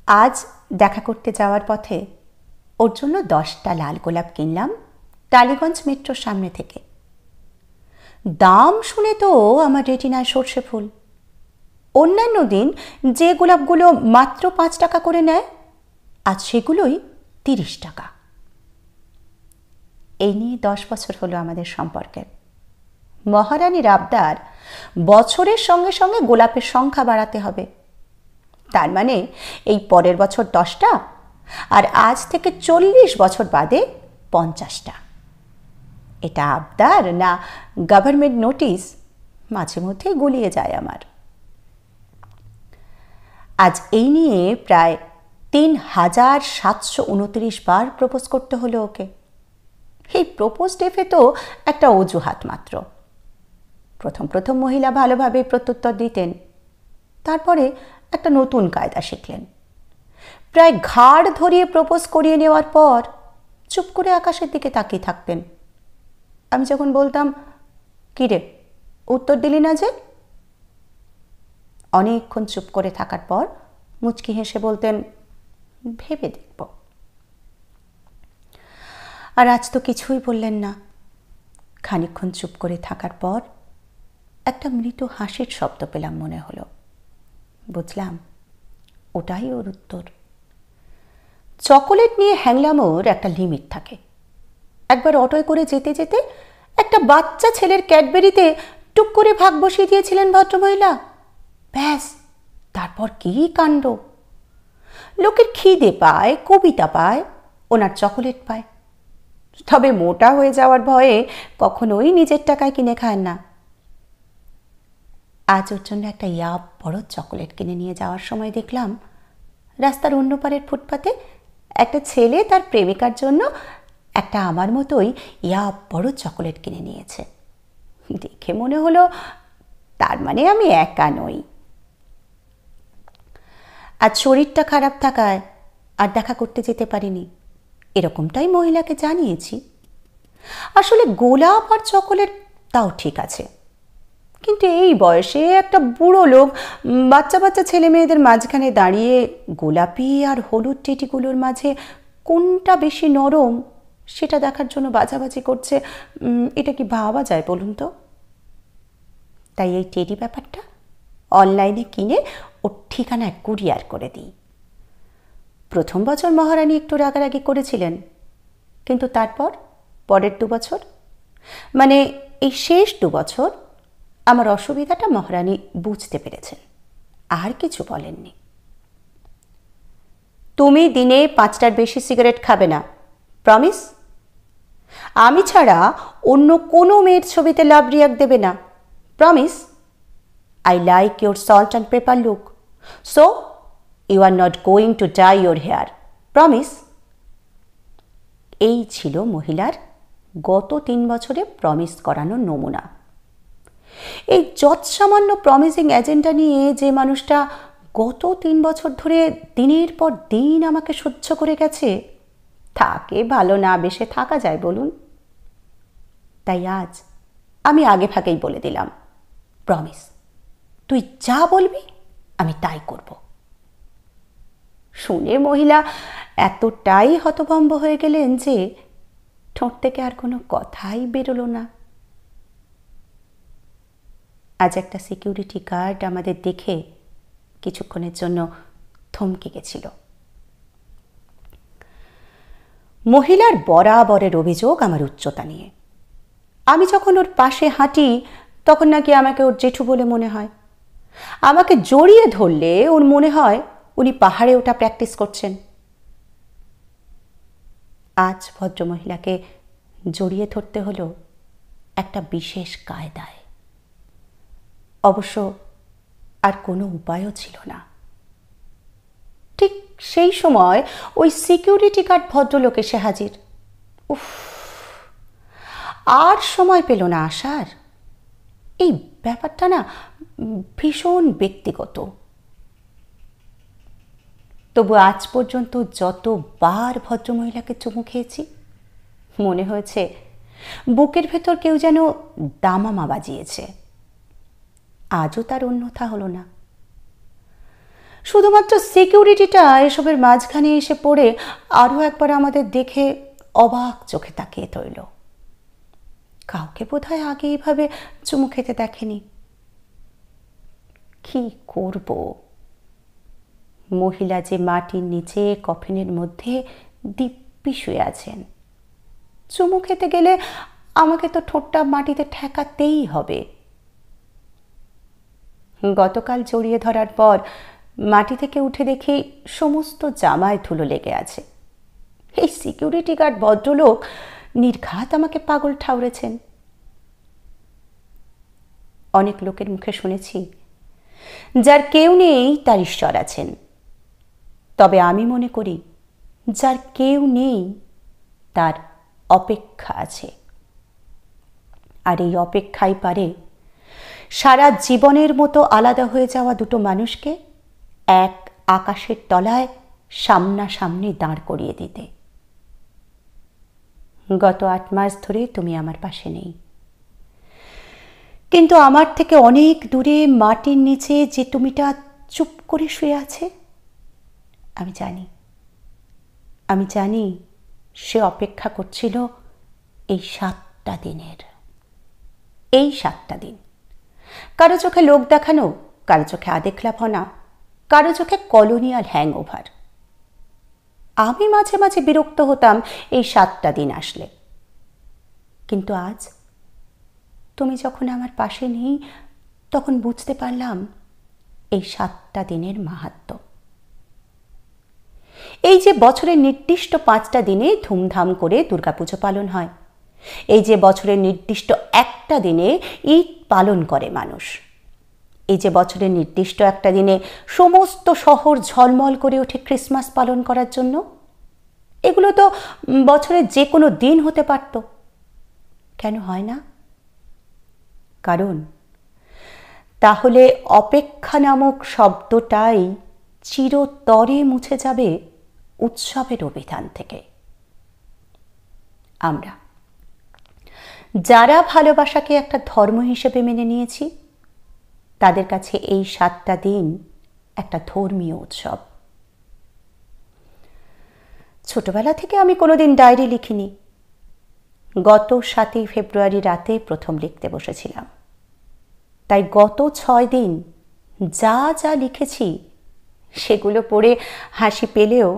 আজ দেখা করতে যাওয়ার পথে ওর জন্য 10টা লাল গোলাপ কিনলাম টালিগঞ্জ মেট্রোর সামনে থেকে। দাম শুনে তো আমার রেটিনায় সর্ষে ফুল। অন্যান্য দিন যে গোলাপগুলো মাত্র 5 টাকা করে নেয়, আজ সেগুলোই 30 টাকা। এই নিয়ে 10 বছর হলো আমাদের সম্পর্কের। মহারানীর আবদার, বছরের সঙ্গে সঙ্গে গোলাপের সংখ্যা বাড়াতে হবে। তার মানে এই পরের বছর 10টা, আর আজ থেকে 40 বছর বাদে 50টা। এটা আবদার না গভর্নমেন্ট নোটিশ, মাঝে মধ্যেই গুলিয়ে যায় আমার। আজ এই নিয়ে প্রায় 3729 বার প্রপোজ করতে হলো ওকে। এই প্রপোজ ডেফে তো একটা অজুহাত মাত্র। প্রথম প্রথম মহিলা ভালোভাবে প্রত্যুত্তর দিতেন, তারপরে একটা নতুন কায়দা শিখলেন। প্রায় ঘাড় ধরিয়ে প্রপোজ করিয়ে নেওয়ার পর চুপ করে আকাশের দিকে তাকিয়ে থাকতেন। আমি যখন বলতাম, কি রে উত্তর দিলি না যে, অনেকক্ষণ চুপ করে থাকার পর মুচকি হেসে বলতেন, ভেবে দেখব। আর আজ তো কিছুই বললেন না। খানিকক্ষণ চুপ করে থাকার পর একটা মৃদু হাসির শব্দ পেলাম মনে হলো। বুঝলাম ওটাই ওর উত্তর। চকোলেট নিয়ে হ্যাংলামোর একটা লিমিট থাকে। একবার অটোয় করে যেতে যেতে একটা বাচ্চা ছেলের ক্যাডবেরিতে টুক করে ভাগ বসিয়ে দিয়েছিলেন ভদ্রমহিলা। ব্যাস, তারপর কি কাণ্ড! লোকের খিদে পায়, কবিতা পায়, ওনার চকোলেট পায়। তবে মোটা হয়ে যাওয়ার ভয়ে কখনোই নিজের টাকায় কিনে খায় না। আজ ওর জন্য একটা বড় চকোলেট কিনে নিয়ে যাওয়ার সময় দেখলাম রাস্তার অন্য পারের ফুটপাতে একটা ছেলে তার প্রেমিকার জন্য একটা আমার মতোই বড় চকোলেট কিনে নিয়েছে। দেখে মনে হলো তার মানে আমি একা নই। আজ শরীরটা খারাপ থাকায় আর দেখা করতে যেতে পারিনি, এরকমটাই মহিলাকে জানিয়েছি। আসলে গোলাপ আর চকোলেট তাও ঠিক আছে, কিন্তু এই বয়সে একটা বুড়ো লোক বাচ্চা বাচ্চা ছেলে মেয়েদের মাঝখানে দাঁড়িয়ে গোলাপি আর হলুদ টেটিগুলোর মাঝে কোনটা বেশি নরম সেটা দেখার জন্য বাজাবাজি করছে, এটা কি ভাবা যায় বলুন তো? তাই এই টেডি ব্যাপারটা অনলাইনে কিনে ওর ঠিকানায় কুরিয়ার করে দিই। প্রথম বছর মহারানী একটু রাগারাগি করেছিলেন, কিন্তু তারপর পরের 2 বছর, মানে এই শেষ 2 বছর আমার অসুবিধাটা মহারানী বুঝতে পেরেছেন, আর কিছু বলেননি। তুমি দিনে 5টার বেশি সিগারেট খাবে না, প্রমিস? আমি ছাড়া অন্য কোনো মেয়ের ছবিতে লাভ রিয়াক্ট দেবে না, promise? I like your salt and pepper look, so you are not going to dye your hair, promise? এই ছিল মহিলার গত 3 বছরে প্রমিস করানোর নমুনা। এই যৎসামান্য প্রমিসিং এজেন্ডা নিয়ে যে মানুষটা গত 3 বছর ধরে দিনের পর দিন আমাকে সহ্য করে গেছে, তাকে ভালো না বেশে থাকা যায় বলুন? তাই আজ আমি আগে ভাগেই বলে দিলাম, প্রমিস, তুই যা বলবি আমি তাই করব। শুনে মহিলা এতটাই হতভম্ব হয়ে গেলেন যে ঠোঁট থেকে আর কোনো কথাই বেরোলো না। আজ একটা সিকিউরিটি গার্ড আমাদের দেখে কিছুক্ষণের জন্য থমকে গেছিল। মহিলার বরাবরের অভিযোগ আমার উচ্চতা নিয়ে। আমি যখন ওর পাশে হাঁটি তখন নাকি আমাকে ওর জেঠু বলে মনে হয়। আমাকে জড়িয়ে ধরলে ওর মনে হয় উনি পাহাড়ে ওঠা প্র্যাকটিস করছেন। আজ ভদ্রমহিলাকে জড়িয়ে ধরতে হলো একটা বিশেষ কায়দায়। অবশ্য আর কোনো উপায়ও ছিল না। ঠিক সেই সময় ওই সিকিউরিটি গার্ড ভদ্রলোক এসে হাজির। উফ, আর সময় পেল না আসার। এই ব্যাপারটা না ভীষণ ব্যক্তিগত। তবু আজ পর্যন্ত যতবার ভদ্রমহিলাকে চুমু খেয়েছি মনে হয়েছে বুকের ভেতর কেউ যেন দামামা বাজিয়েছে। আজও তার অন্যথা হলো না। শুধুমাত্র সিকিউরিটিটা এসবের মাঝখানে এসে পড়ে আরও একবার আমাদের দেখে অবাক চোখে তাকিয়ে রইল। কাউকে বোধহয় আগে এইভাবে চুমু খেতে দেখেনি। কি করব? মহিলা যে মাটির নিচে কফিনের মধ্যে দিব্যি শুয়ে আছেন, চুমু খেতে গেলে আমাকে তো ঠোঁটটা মাটিতে ঠেকাতেই হবে। গতকাল জড়িয়ে ধরার পর মাটি থেকে উঠে দেখি সমস্ত জামায় ধুলো লেগে আছে। এই সিকিউরিটি গার্ড ভদ্রলোক নির্ঘাত আমাকে পাগল ঠাউরেছেন। অনেক লোকের মুখে শুনেছি, যার কেউ নেই তার ঈশ্বর আছেন। তবে আমি মনে করি, যার কেউ নেই তার অপেক্ষা আছে। আর এই অপেক্ষাই পারে সারা জীবনের মতো আলাদা হয়ে যাওয়া দুটো মানুষকে এক আকাশের তলায় সামনাসামনি দাঁড় করিয়ে দিতে। গত 8 মাস ধরে তুমি আমার পাশে নেই, কিন্তু আমার থেকে অনেক দূরে মাটির নিচে যে তুমিটা চুপ করে শুয়ে আছে, আমি জানি সে অপেক্ষা করছিল এই 7টা দিনের। এই 7টা দিন কারো চোখে লোক দেখানো, কারো চোখে আদেখলাভনা, কারো চোখে কলোনিয়াল হ্যাংওভার। আমি মাঝে মাঝে বিরক্ত হতাম এই 7টা দিন আসলে, কিন্তু আজ তুমি যখন আমার পাশে নেই, তখন বুঝতে পারলাম এই 7টা দিনের মাহাত্ম্য। এই যে বছরের নির্দিষ্ট 5টা দিনে ধুমধাম করে দুর্গাপুজো পালন হয়, এই যে বছরের নির্দিষ্ট একটা দিনে ঈদ পালন করে মানুষ, এই যে বছরের নির্দিষ্ট একটা দিনে সমস্ত শহর ঝলমল করে ওঠে ক্রিসমাস পালন করার জন্য, এগুলো তো বছরের যে কোনো দিন হতে পারত। কেন হয় না? কারণ তাহলে অপেক্ষা নামক শব্দটাই চিরতরে মুছে যাবে উৎসবের অভিধান থেকে। আমরা যারা ভালোবাসাকে একটা ধর্ম হিসেবে মেনে নিয়েছি, তাদের কাছে এই 7টা দিন একটা ধর্মীয় উৎসব। ছোটবেলা থেকে আমি কোনোদিন ডায়েরি লিখিনি। গত 7ই ফেব্রুয়ারি রাতে প্রথম লিখতে বসেছিলাম। তাই গত 6 দিন যা যা লিখেছি সেগুলো পড়ে হাসি পেলেও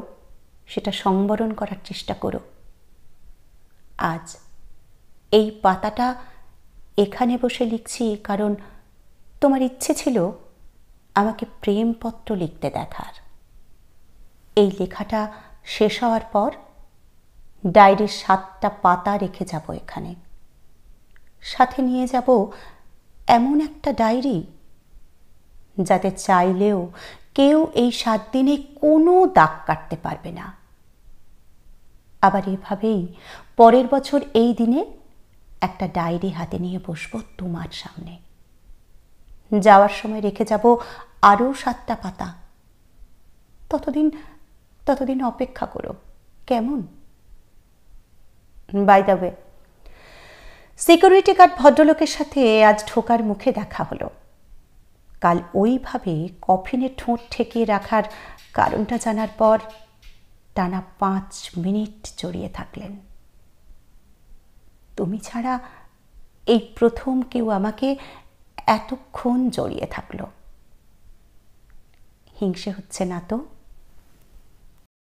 সেটা সংবরণ করার চেষ্টা করো। আজ এই পাতাটা এখানে বসে লিখছি কারণ তোমার ইচ্ছে ছিল আমাকে প্রেমপত্র লিখতে দেখার। এই লেখাটা শেষ হওয়ার পর ডায়েরির 7টা পাতা রেখে যাব এখানে। সাথে নিয়ে যাব এমন একটা ডায়েরি যাতে চাইলেও কেউ এই 7 দিনে কোনো দাগ কাটতে পারবে না। আবার এভাবেই পরের বছর এই দিনে একটা ডায়েরি হাতে নিয়ে বসবো তোমার সামনে। যাওয়ার সময় রেখে যাব আরও 7টা পাতা। ততদিন অপেক্ষা করো, কেমন? By the way, security guard ভদ্রলোকের সাথে আজ ঢোকার মুখে দেখা হলো। কাল ওইভাবে কফিনে ঠোঁট ঠেকিয়ে রাখার কারণটা জানার পর টানা 5 মিনিট জড়িয়ে থাকলেন। তুমি ছাড়া এই প্রথম কেউ আমাকে এতক্ষণ জড়িয়ে থাকলো। হিংসে হচ্ছে না তো?